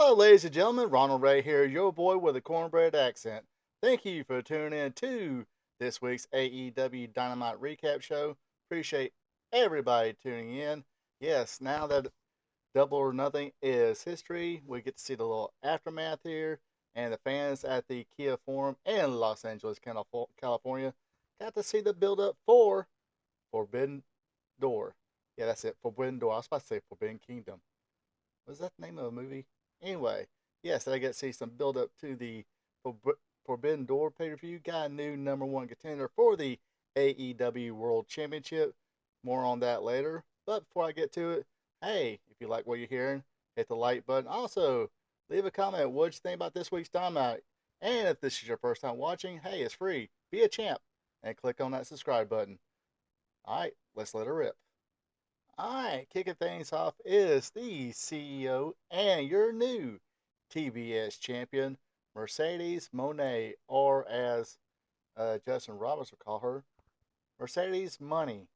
Hello, ladies and gentlemen. Ronald Ray here, your boy with a cornbread accent. Thank you for tuning in to this week's AEW Dynamite Recap show. Appreciate everybody tuning in. Yes, now that Double or Nothing is history, we get to see the little aftermath here, and the fans at the Kia Forum in Los Angeles, California, got to see the build up for Forbidden Door. Yeah, that's it, Forbidden Door. I was about to say Forbidden Kingdom. Was that the name of a movie? Anyway, yes, I get to see some build up to the Forbidden Door pay per view. Got a new number one contender for the AEW World Championship. More on that later. But before I get to it, hey, if you like what you're hearing, hit the like button. Also, leave a comment. What you think about this week's Dynamite? And if this is your first time watching, hey, it's free. Be a champ and click on that subscribe button. All right, let's let her rip. Alright, kicking things off is the CEO and your new TBS champion, Mercedes Monet, or as Justin Roberts would call her, Mercedes Money.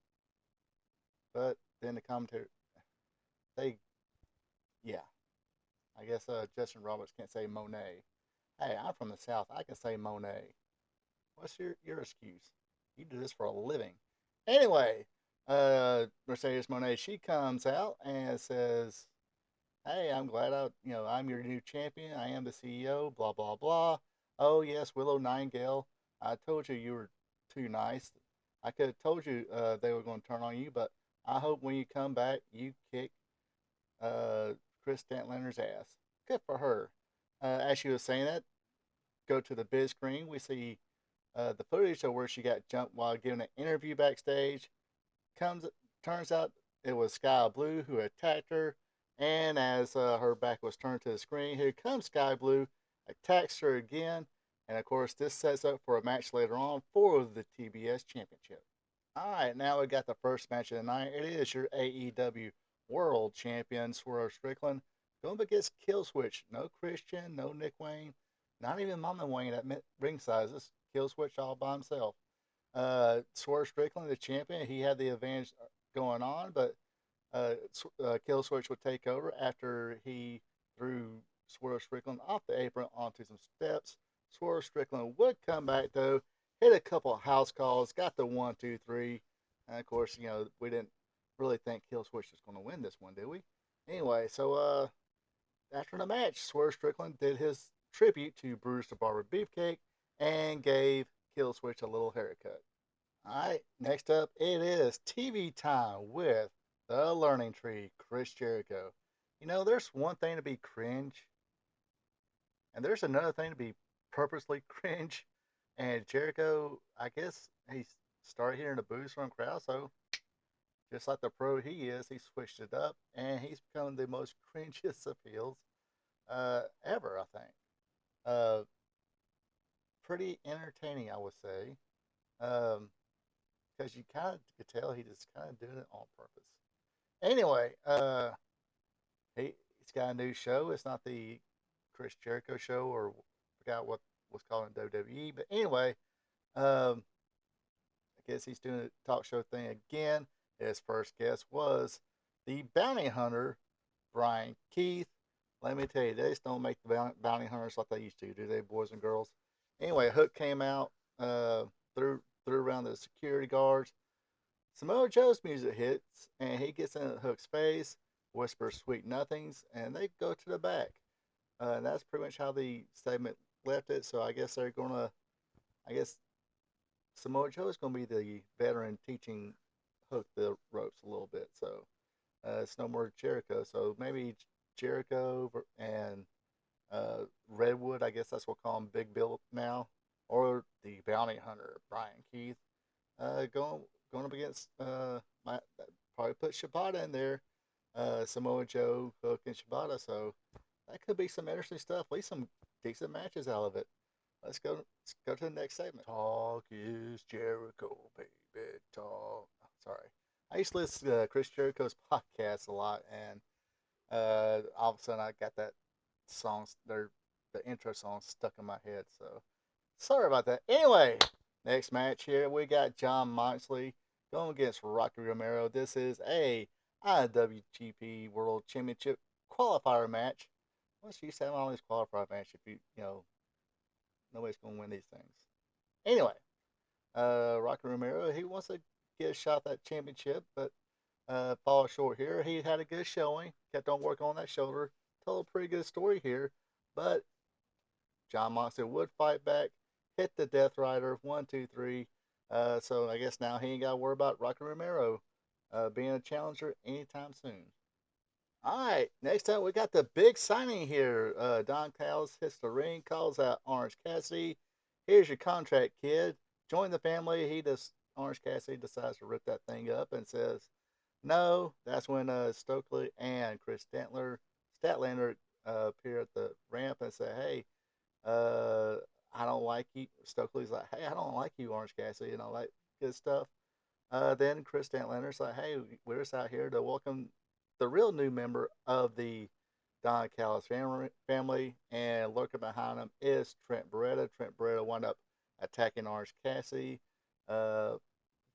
But then the commentator, they, yeah, I guess Justin Roberts can't say Monet. Hey, I'm from the South. I can say Monet. What's your excuse? You do this for a living. Anyway, Mercedes Monet, she comes out and says, "Hey, I'm glad I'm your new champion. I am the CEO. Blah blah blah. Oh yes, Willow Nightingale. I told you you were too nice. I could have told you they were going to turn on you, but I hope when you come back, you kick uh, Chris Statlander's ass. Good for her." As she was saying that, go to the biz screen. We see the footage of where she got jumped while giving an interview backstage. Comes Turns out it was Sky Blue who attacked her, and as her back was turned to the screen, here comes Sky Blue, attacks her again, and of course this sets up for a match later on for the TBS Championship. All right, now we got the first match of the night. It is your AEW World Champion Swerve Strickland going up against Killswitch. No Christian, no Nick Wayne, not even Mama Wayne at ringside. This Killswitch all by himself. Swerve Strickland, the champion, he had the advantage going on, but Killswitch would take over after he threw Swerve Strickland off the apron onto some steps. Swerve Strickland would come back though, hit a couple of house calls, got the 1, 2, 3, and of course, we didn't really think Killswitch was going to win this one, did we? Anyway, so after the match, Swerve Strickland did his tribute to Bruce the Barber Beefcake and gave Killswitch a little haircut. All right, next up, it is TV time with the Learning Tree, Chris Jericho. There's one thing to be cringe, and there's another thing to be purposely cringe. And Jericho, I guess he started hearing the boos from the crowd, so just like the pro he is, he switched it up, and he's become the most cringiest of heels ever, I think. Uh, Pretty entertaining, I would say. Um, because you kind of could tell he just kind of doing it on purpose. Anyway, he's got a new show. It's not the Chris Jericho show, or forgot what was called in WWE. But anyway, um, I guess he's doing a talk show thing again. His first guest was the bounty hunter, Brian Keith. Let me tell you, they just don't make the bounty hunters like they used to, do they, boys and girls? Anyway, Hook came out, threw around the security guards. Samoa Joe's music hits, and he gets in Hook's face, whispers sweet nothings, and they go to the back. And that's pretty much how the segment left it. So I guess I guess Samoa Joe is gonna be the veteran teaching Hook the ropes a little bit. So it's no more Jericho. So maybe Jericho and Redwood, I guess that's what we'll call him, Big Bill now, or the bounty hunter Brian Keith, going up against my probably put Shibata in there, Samoa Joe, Hook, and Shibata. So that could be some interesting stuff. At least some decent matches out of it. Let's go to the next segment. Talk is Jericho, baby. Talk. Sorry, I used to listen to Chris Jericho's podcast a lot, and all of a sudden I got that the intro song stuck in my head. So sorry about that. Anyway, next match here we got John Moxley going against Rocky Romero. This is a IWGP World Championship qualifier match. What's the use having all these qualifier matches if nobody's going to win these things? Anyway, Rocky Romero, he wants to get a shot at that championship, but falls short here. He had a good showing, kept on working on that shoulder, told a pretty good story here, but John Moxley would fight back, hit the Death Rider, 1, 2, 3. So I guess now he ain't got to worry about Rocky Romero being a challenger anytime soon. All right, next up we got the big signing here. Don Callis hits the ring, calls out Orange Cassidy. Here's your contract, kid. Join the family. Orange Cassidy decides to rip that thing up and says, "No." That's when Stokely and Chris Statlander appear at the ramp and say, "Hey, uh, I don't like you." Stokely's like, "Hey, I don't like you, Orange Cassidy," and all that good stuff. Then Chris Statlander's like, "Hey, we're just out here to welcome the real new member of the Don Callis family," and lurking behind him is Trent Beretta. Trent Beretta wound up attacking Orange Cassidy, uh,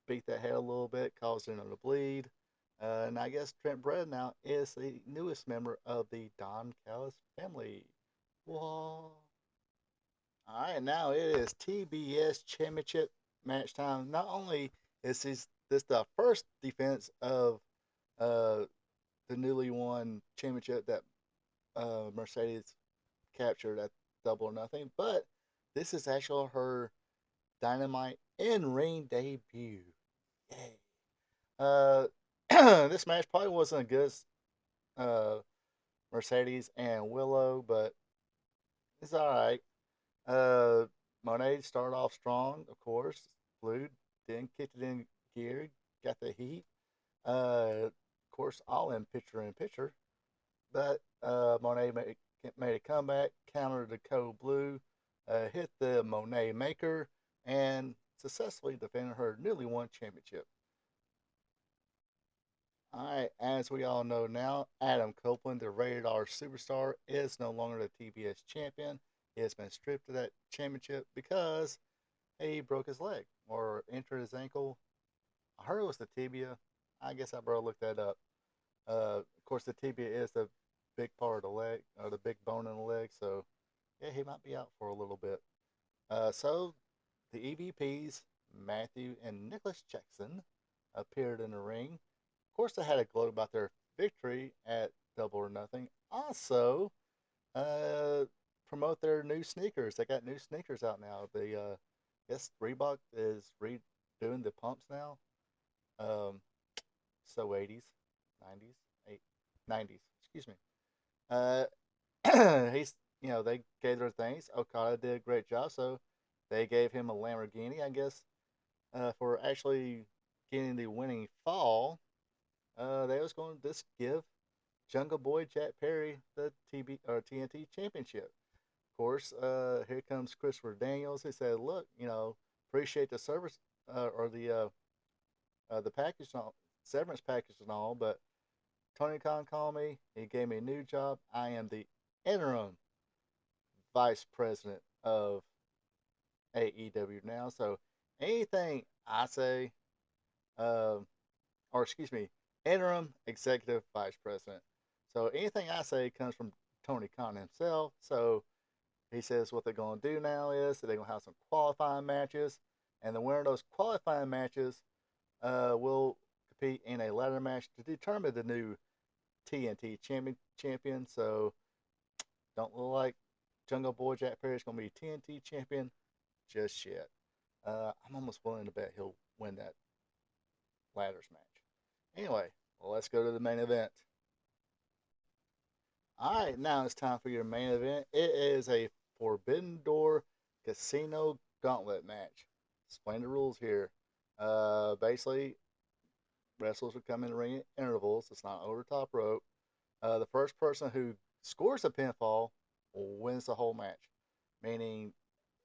beat that head a little bit, causing him to bleed. And I guess Trent Beretta now is the newest member of the Don Callis family. Whoa. All right, now it is TBS Championship match time. Not only is this the first defense of uh, the newly won championship that Mercedes captured at Double or Nothing, but this is actually her Dynamite in ring debut. Yay! Uh, this match probably wasn't good uh, Mercedes and Willow, but it's all right. Uh, Monet started off strong, of course. Blue then kicked it in gear, got the heat. Of course, all in picture. But Monet made a comeback, countered the Code Blue, hit the Monet Maker, and successfully defended her newly won championship. All right, as we all know now, Adam Copeland, the rated R superstar, is no longer the TBS champion. He has been stripped of that championship because he broke his leg or injured his ankle. I heard it was the tibia. I guess I better look that up. Of course, the tibia is the big part of the leg, or the big bone in the leg. So, yeah, he might be out for a little bit. So, the EVPs, Matthew and Nicholas Jackson, appeared in the ring. Of course, they had a gloat about their victory at Double or Nothing. Also, uh, promote their new sneakers. They got new sneakers out now. Yes, Reebok is redoing the pumps now. Um, so 80s, 90s, 90s. Excuse me. Uh, they gave their thanks. Okada did a great job, so they gave him a Lamborghini, I guess, for actually getting the winning fall. They was going to just give Jungle Boy Jack Perry the TNT Championship. Of course, here comes Christopher Daniels. He said, "Look, appreciate the service or the package, and all, severance package and all, but Tony Khan called me. He gave me a new job. I am the interim vice president of AEW now. So anything I say, uh, or excuse me, interim executive vice president. So anything I say comes from Tony Khan himself. So he says what they're going to do now is they're going to have some qualifying matches, and the winner of those qualifying matches will compete in a ladder match to determine the new TNT champion. So don't look like Jungle Boy Jack Perry is going to be TNT champion just yet. I'm almost willing to bet he'll win that ladders match. Anyway, well, let's go to the main event. All right, now it's time for your main event. It is a Forbidden Door Casino Gauntlet match. Explain the rules here. Basically, wrestlers will come in the ring at intervals. It's not over the top rope. The first person who scores a pinfall wins the whole match. Meaning,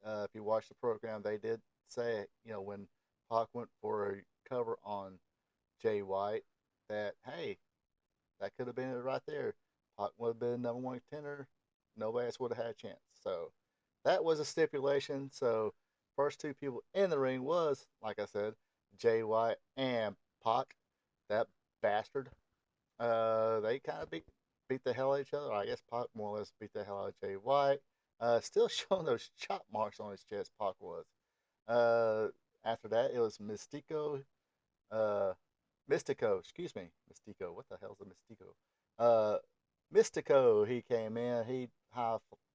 if you watch the program, they did say, when Pac went for a cover on Jay White, that, hey, that could have been it right there. Pac would have been number one contender. Nobody else would have had a chance. So that was a stipulation. So first two people in the ring was, like I said, Jay White and Pac. That bastard. They kind of beat beat the hell out of each other. Or I guess Pac more or less beat the hell out of Jay White. Still showing those chop marks on his chest, Pac was. After that, it was uh, Mystico, excuse me, Mystico. What the hell's a Mystico? Mystico, he came in. He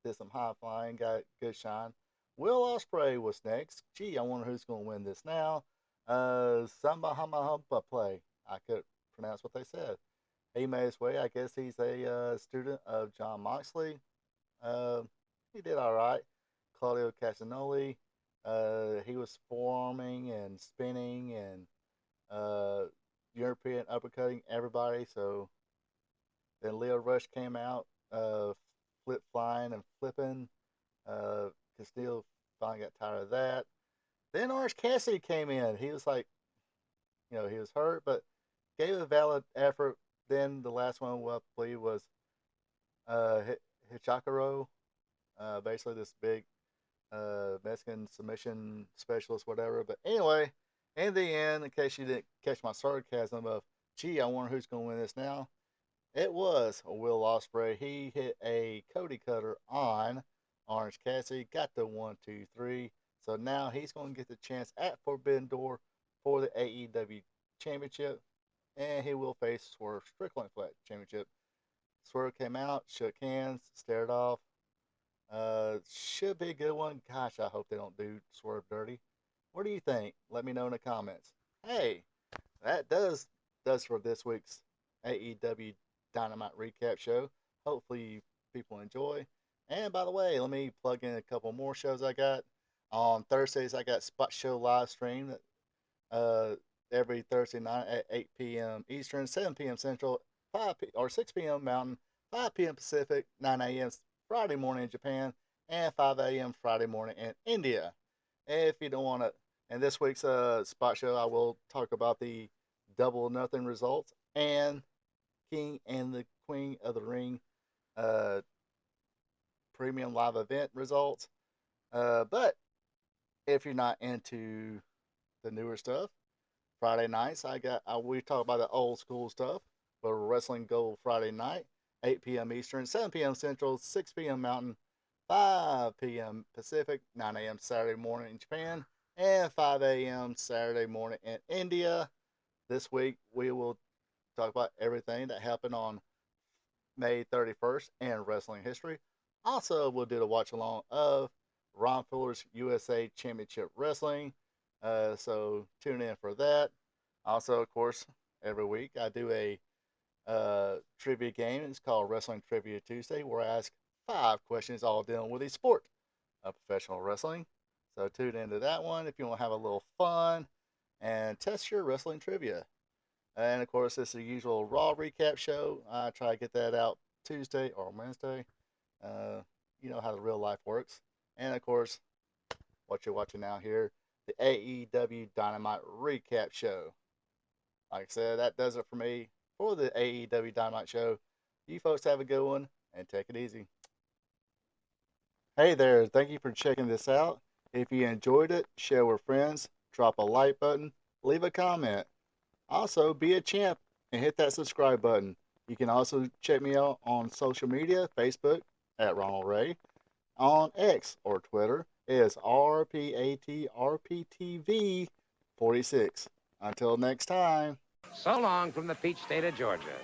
did some high flying, got good shine. Will Ospreay was next. Gee, I wonder who's going to win this now. Samba Hama Humpa play. I could pronounce what they said. He made his way. I guess he's a student of John Moxley. Uh, he did all right. Claudio Castagnoli. He was forearming and spinning and uh, European uppercutting everybody. So then Leo Rush came out, flip flying and flipping. Castillo finally got tired of that. Then Orange Cassidy came in. He was like, he was hurt, but gave a valid effort. Then the last one, I believe, was uh, Hichakaro, basically this big Mexican submission specialist, whatever. But anyway, in the end, in case you didn't catch my sarcasm of, gee, I wonder who's going to win this now, it was Will Ospreay. He hit a Cody Cutter on Orange Cassidy, got the 1, 2, 3. So now he's going to get the chance at Forbidden Door for the AEW Championship, and he will face Swerve Strickland for that championship. Swerve came out, shook hands, stared off. Should be a good one. Gosh, I hope they don't do Swerve dirty. What do you think? Let me know in the comments. Hey, that does for this week's AEW Dynamite Recap show. Hopefully people enjoy. And by the way, let me plug in a couple more shows I got. On Thursdays, I got Spot Show live stream every Thursday night at 8 p.m. Eastern, 7 p.m. Central, 6 p.m. Mountain, 5 p.m. Pacific, 9 a.m. Friday morning in Japan, and 5 a.m. Friday morning in India. If you don't want to, in this week's Spot Show, I will talk about the Double Nothing results and King and the Queen of the Ring uh, premium live event results. But if you're not into the newer stuff, Friday nights we talk about the old school stuff. But Wrestling Gold Friday night, 8 p.m. Eastern, 7 p.m. Central, 6 p.m. Mountain, 5 p.m. Pacific, 9 a.m. Saturday morning in Japan, and 5 a.m. Saturday morning in India. This week we will talk about everything that happened on May 31st in wrestling history. Also, we'll do the watch along of Ron Fuller's USA Championship Wrestling. So tune in for that. Also, of course, every week I do a trivia game. It's called Wrestling Trivia Tuesday, where I ask 5 questions all dealing with the sport of professional wrestling. So tune into that one if you want to have a little fun and test your wrestling trivia. And of course, this is the usual Raw recap show. I try to get that out Tuesday or Wednesday. You know how the real life works. And of course, what you're watching now here, the AEW Dynamite Recap Show. Like I said, that does it for me for the AEW Dynamite Show. You folks have a good one and take it easy. Hey there, thank you for checking this out. If you enjoyed it, share with friends, drop a like button, leave a comment. Also, be a champ and hit that subscribe button. You can also check me out on social media, Facebook at Ronald Ray, on X or Twitter is RPATRPTV46. Until next time. So long from the peach state of Georgia.